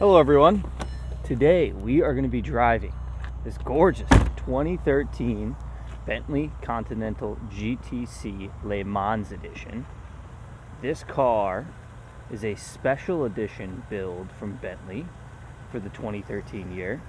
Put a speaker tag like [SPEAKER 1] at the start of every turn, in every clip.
[SPEAKER 1] Hello everyone. Today we are going to be driving this gorgeous 2013 Bentley Continental GTC Le Mans edition. This car is a special edition build from Bentley for the 2013 year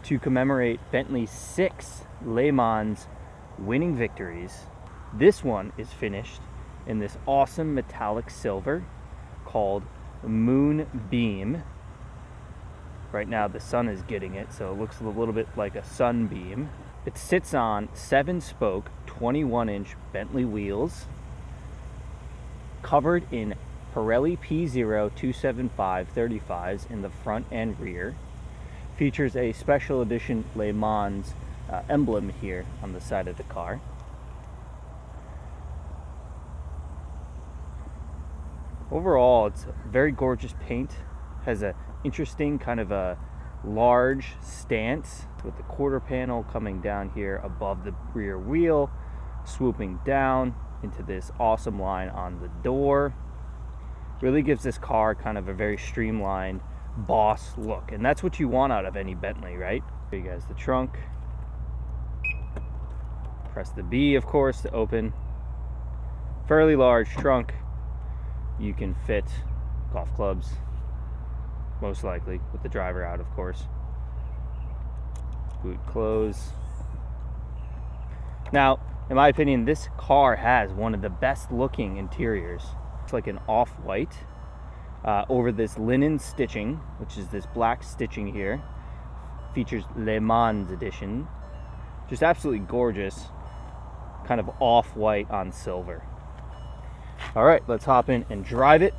[SPEAKER 1] to commemorate Bentley's 6 Le Mans winning victories. This one is finished in this awesome metallic silver called Moonbeam. Right now the sun is getting it, so it looks a little bit like a sunbeam. It sits on 7-spoke 21-inch Bentley wheels covered in Pirelli P0 275 35s in the front and rear. Features a special edition Le Mans emblem here on the side of the car. Overall, it's a very gorgeous paint. Has a interesting kind of a large stance with the quarter panel coming down here above the rear wheel, swooping down into this awesome line on the door. Really gives this car kind of a very streamlined boss look, and that's what you want out of any Bentley, right? Here you guys, the trunk. Press the B, of course, to open. Fairly large trunk. You can fit golf clubs, most likely, with the driver out, of course. Boot close. Now, in my opinion, this car has one of the best looking interiors. It's like an off-white over this linen stitching, which is this black stitching here. Features Le Mans edition. Just absolutely gorgeous, kind of off-white on silver. All right, let's hop in and drive it.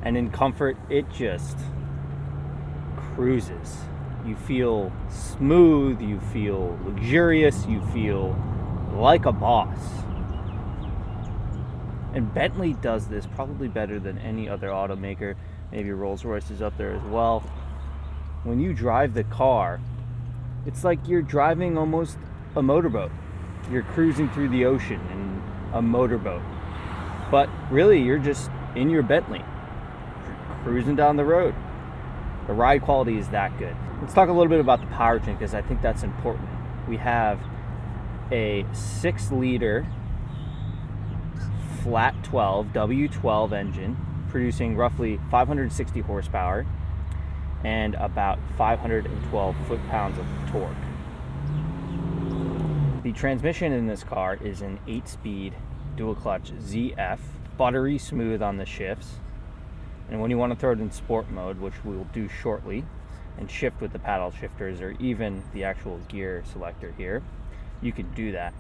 [SPEAKER 1] And in comfort, it just cruises. You feel smooth, you feel luxurious, you feel like a boss. And Bentley does this probably better than any other automaker. Maybe Rolls-Royce is up there as well. When you drive the car, it's like you're driving almost a motorboat. You're cruising through the ocean in a motorboat. But really, you're just in your Bentley, cruising down the road. The ride quality is that good. Let's talk a little bit about the powertrain, because I think that's important. We have a 6-liter flat 12 W12 engine producing roughly 560 horsepower and about 512 foot-pounds of torque. The transmission in this car is an 8-speed dual-clutch ZF, buttery smooth on the shifts. And when you want to throw it in sport mode, which we will do shortly, and shift with the paddle shifters or even the actual gear selector here, you can do that.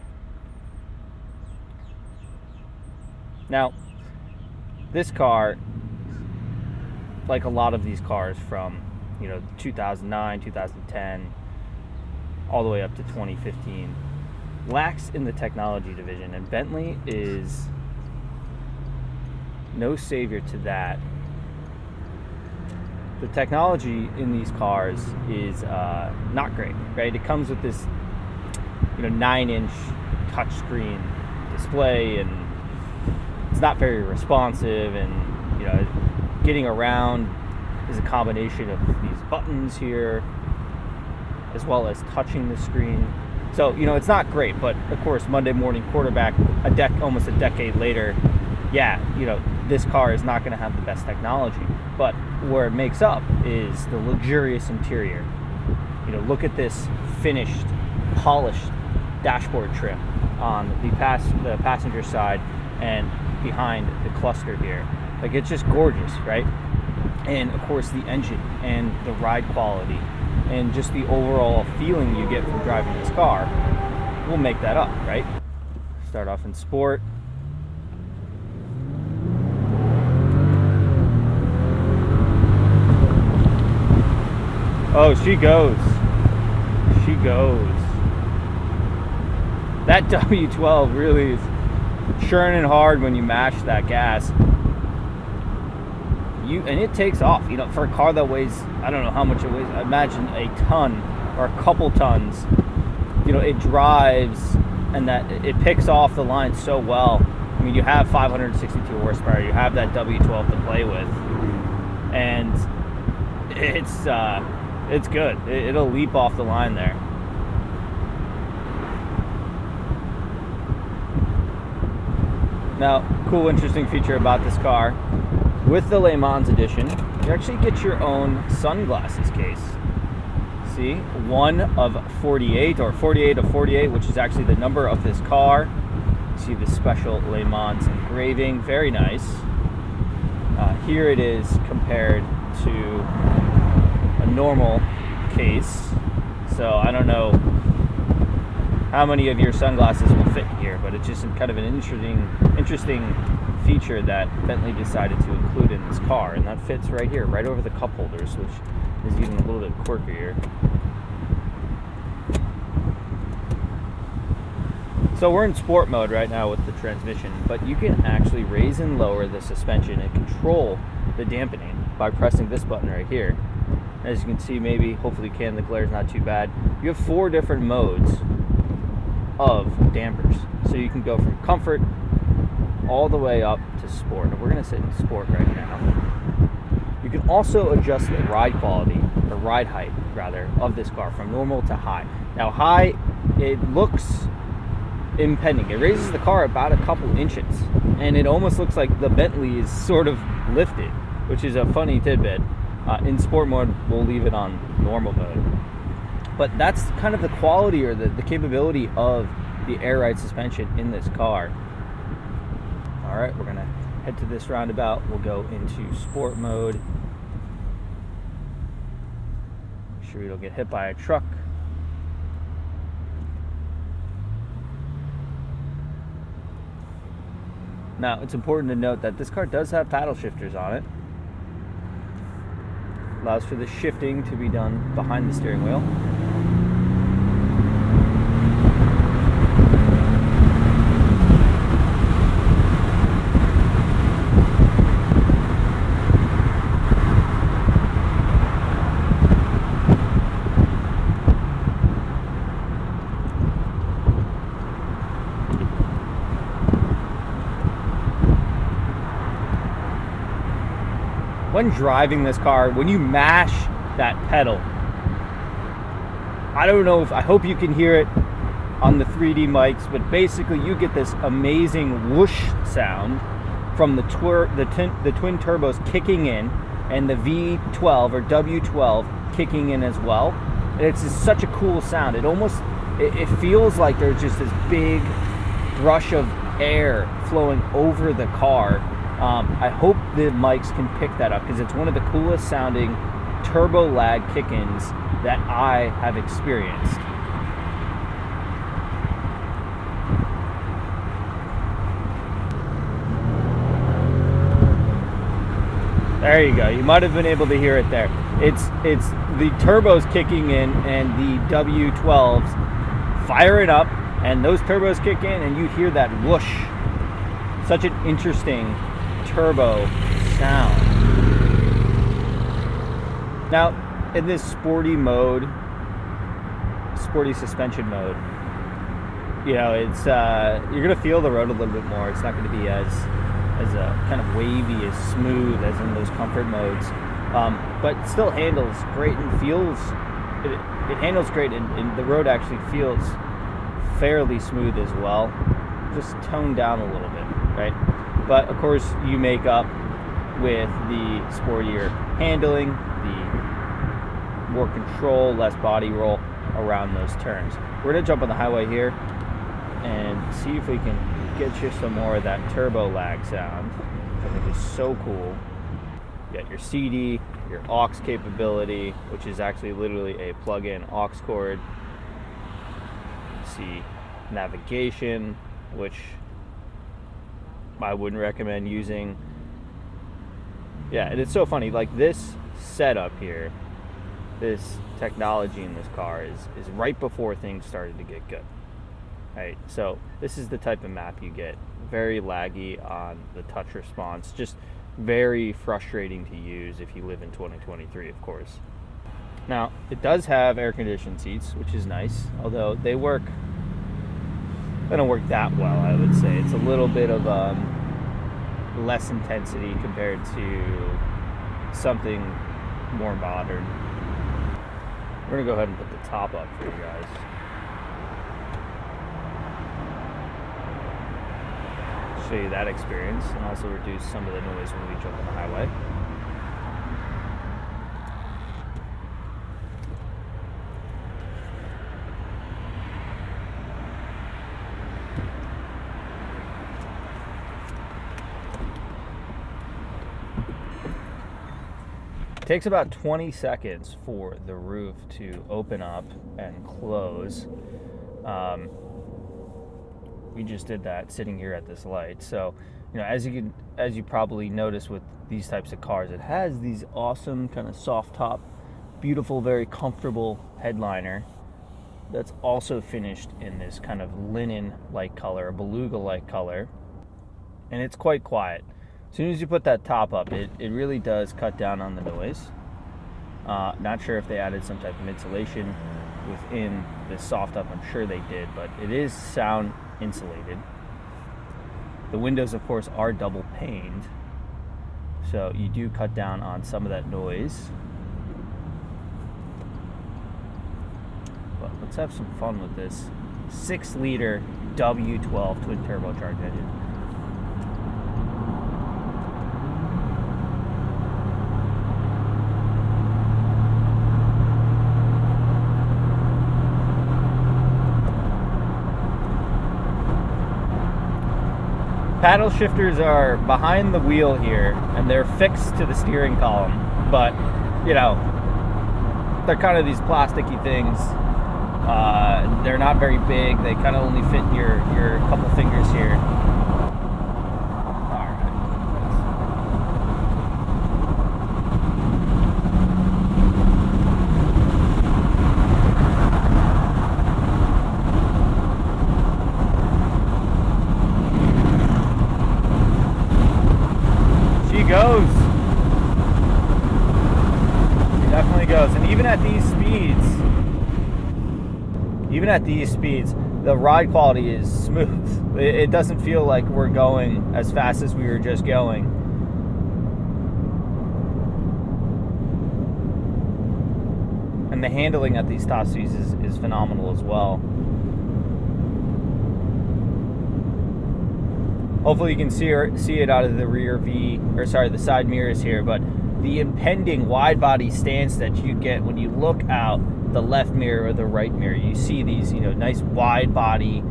[SPEAKER 1] Now, this car, like a lot of these cars from 2009, 2010, all the way up to 2015, lacks in the technology division, and Bentley is no savior to that. The technology in these cars is not great, right? It comes with this 9-inch touchscreen display, and it's not very responsive, and getting around is a combination of these buttons here as well as touching the screen. So it's not great, but of course Monday morning quarterback almost a decade later, this car is not going to have the best technology, but where it makes up is the luxurious interior. Look at this finished, polished dashboard trim on the passenger side and behind the cluster here. Like, it's just gorgeous, right? And of course the engine and the ride quality and just the overall feeling you get from driving this car will make that up, right? Start off in sport. Oh, she goes. She goes. That W12 really is churning hard when you mash that gas. And it takes off. For a car that weighs, I don't know how much it weighs, I imagine a ton or a couple tons. It drives and that it picks off the line so well. I mean, you have 562 horsepower, you have that W12 to play with. and it's good. It'll leap off the line there. Now, cool, interesting feature about this car, with the Le Mans edition, you actually get your own sunglasses case. See, 1 of 48, or 48 of 48, which is actually the number of this car. See the special Le Mans engraving, very nice. Here it is compared to a normal case. So I don't know how many of your sunglasses will fit here, but it's just kind of an interesting feature that Bentley decided to include in this car, and that fits right here, right over the cup holders, which is even a little bit quirkier. So we're in sport mode right now with the transmission, but you can actually raise and lower the suspension and control the dampening by pressing this button right here. As you can see, maybe, hopefully you can, the glare is not too bad. You have 4 different modes of dampers. So you can go from comfort all the way up to sport. And we're gonna sit in sport right now. You can also adjust the ride quality, or ride height rather, of this car from normal to high. Now high, it looks impending. It raises the car about a couple inches, and it almost looks like the Bentley is sort of lifted, which is a funny tidbit. In sport mode, we'll leave it on normal mode. But that's kind of the quality or the capability of the air ride suspension in this car. All right, we're gonna head to this roundabout. We'll go into sport mode. Make sure we don't get hit by a truck. Now, it's important to note that this car does have paddle shifters on it. Allows for the shifting to be done behind the steering wheel. When driving this car, when you mash that pedal, I don't know if, I hope you can hear it on the 3D mics, but basically you get this amazing whoosh sound from the twin turbos kicking in, and the V12 or W12 kicking in as well. And it's just such a cool sound. It feels like there's just this big brush of air flowing over the car. I hope the mics can pick that up, because it's one of the coolest sounding turbo lag kick-ins that I have experienced. There you go. You might have been able to hear it there. It's the turbos kicking in and the W12s firing up, and those turbos kick in and you hear that whoosh. Such an interesting turbo sound. Now, in this sporty mode, sporty suspension mode, you know, it's you're gonna feel the road a little bit more. It's not going to be as kind of wavy, as smooth as in those comfort modes, but it still handles great and feels it handles great, and the road actually feels fairly smooth as well, just toned down a little bit, right? But of course, you make up with the sportier handling, the more control, less body roll around those turns. We're gonna jump on the highway here and see if we can get you some more of that turbo lag sound, which I think is so cool. You got your CD, your aux capability, which is actually literally a plug-in aux cord. See navigation, which I wouldn't recommend using. Yeah, and it's so funny, like this setup here, this technology in this car is right before things started to get good. Right, so this is the type of map you get. Very laggy on the touch response, just very frustrating to use if you live in 2023, of course. Now, it does have air-conditioned seats, which is nice, although they don't work that well, I would say. It's a little bit of less intensity compared to something more modern. We're gonna go ahead and put the top up for you guys. Show you that experience and also reduce some of the noise when we jump on the highway. It takes about 20 seconds for the roof to open up and close. We just did that sitting here at this light. So, as you probably notice with these types of cars, it has these awesome kind of soft top, beautiful, very comfortable headliner that's also finished in this kind of linen-like color, a beluga-like color, and it's quite quiet. As soon as you put that top up, it really does cut down on the noise. Not sure if they added some type of insulation within this soft up. I'm sure they did, but it is sound insulated. The windows, of course, are double paned, so you do cut down on some of that noise. But let's have some fun with this 6-liter W12 twin turbocharged engine. Paddle shifters are behind the wheel here, and they're fixed to the steering column, but they're kind of these plasticky things. They're not very big. They kind of only fit your couple fingers here. All right. Goes. It definitely goes. And even at these speeds, the ride quality is smooth. It doesn't feel like we're going as fast as we were just going. And the handling at these top speeds is phenomenal as well. Hopefully you can see it out of the the side mirrors here, but the impending wide body stance that you get when you look out the left mirror or the right mirror, you see these, nice wide body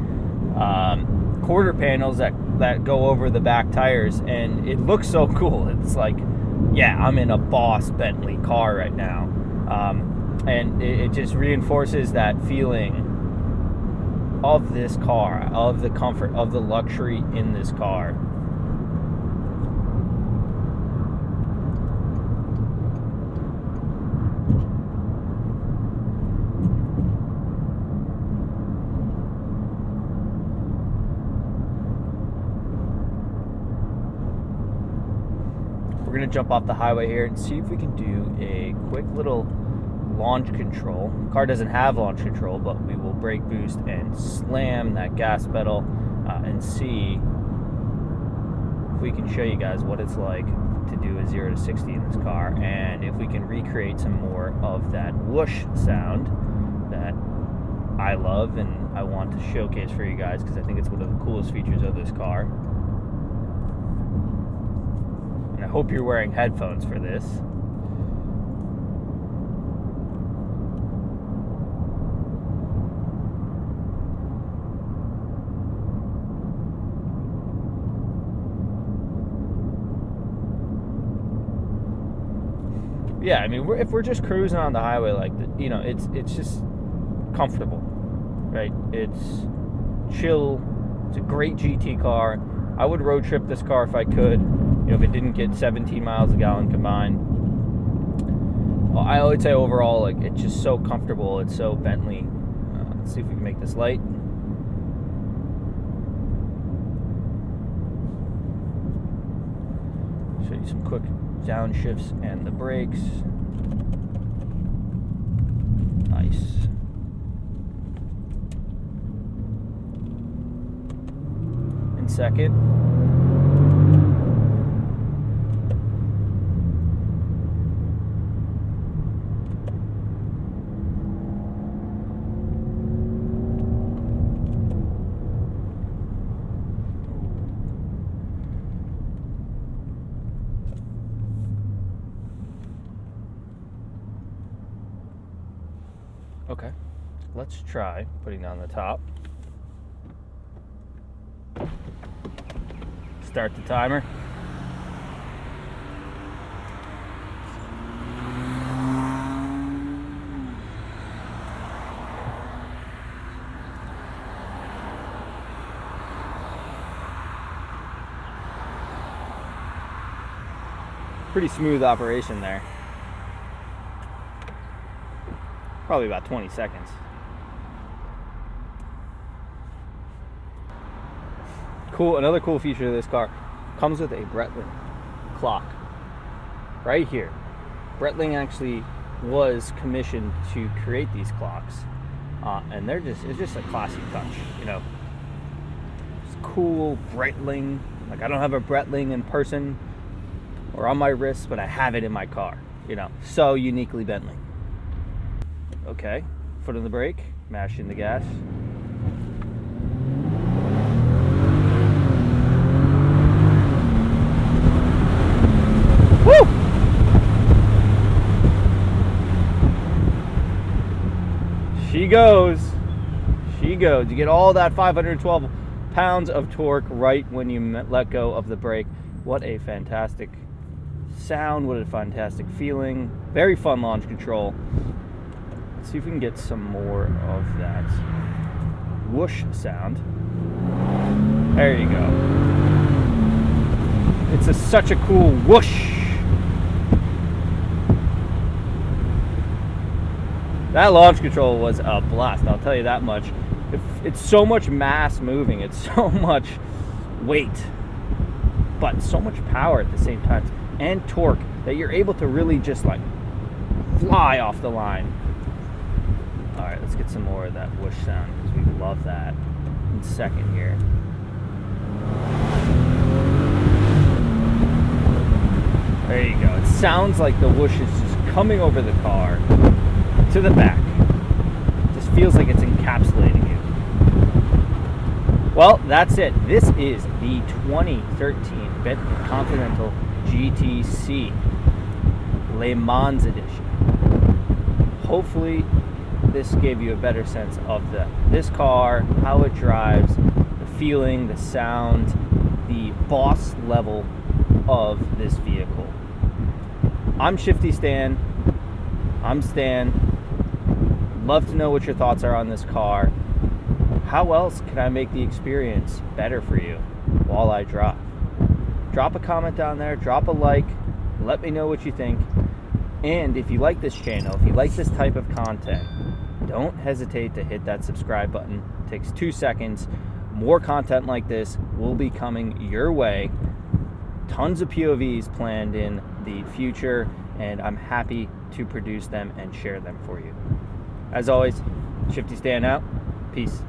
[SPEAKER 1] quarter panels that go over the back tires, and it looks so cool. It's like, yeah, I'm in a Boss Bentley car right now. And it just reinforces that feeling of this car, of the comfort, of the luxury in this car. We're going to jump off the highway here and see if we can do a quick little launch control. The car doesn't have launch control, but we will brake boost and slam that gas pedal and see if we can show you guys what it's like to do a 0 to 60 in this car, and if we can recreate some more of that whoosh sound that I love and I want to showcase for you guys, because I think it's one of the coolest features of this car. And I hope you're wearing headphones for this. Yeah, I mean, if we're just cruising on the highway like that, it's just comfortable, right? It's chill. It's a great GT car. I would road trip this car if I could, if it didn't get 17 miles a gallon combined. Well, I would say overall, it's just so comfortable. It's so Bentley. Let's see if we can make this light. Show you some quick downshifts and the brakes. Nice. In second. let's try putting down the top. Start the timer. Pretty smooth operation there. Probably about 20 seconds. Cool. Another cool feature of this car comes with a Braeckel clock right here. Braeckel actually was commissioned to create these clocks, and it's just a classy touch, you know. It's cool Braeckel. Like, I don't have a Braeckel in person or on my wrist, but I have it in my car, you know. So uniquely Bentley. Okay, foot on the brake, mashing the gas. Woo! She goes. She goes. You get all that 512 pounds of torque right when you let go of the brake. What a fantastic sound. What a fantastic feeling. Very fun launch control. Let's see if we can get some more of that whoosh sound. There you go. It's such a cool whoosh. That launch control was a blast, I'll tell you that much. It's so much mass moving, it's so much weight, but so much power at the same time, and torque, that you're able to really just like fly off the line. All right, let's get some more of that whoosh sound, because we love that. In second here. There you go. It sounds like the whoosh is just coming over the car to the back. It just feels like it's encapsulating you. Well, that's it. This is the 2013 Bentley Continental GTC Le Mans edition. Hopefully this gave you a better sense of this car, how it drives, the feeling, the sound, the boss level of this vehicle. I'm ShiftyStan. I'm Stan. Love to know what your thoughts are on this car. How else can I make the experience better for you while I drive? Drop a comment down there, drop a like, let me know what you think. And if you like this channel, if you like this type of content, don't hesitate to hit that subscribe button. It takes 2 seconds. More content like this will be coming your way. Tons of POVs planned in the future, and I'm happy to produce them and share them for you. As always, ShiftyStan out. Peace.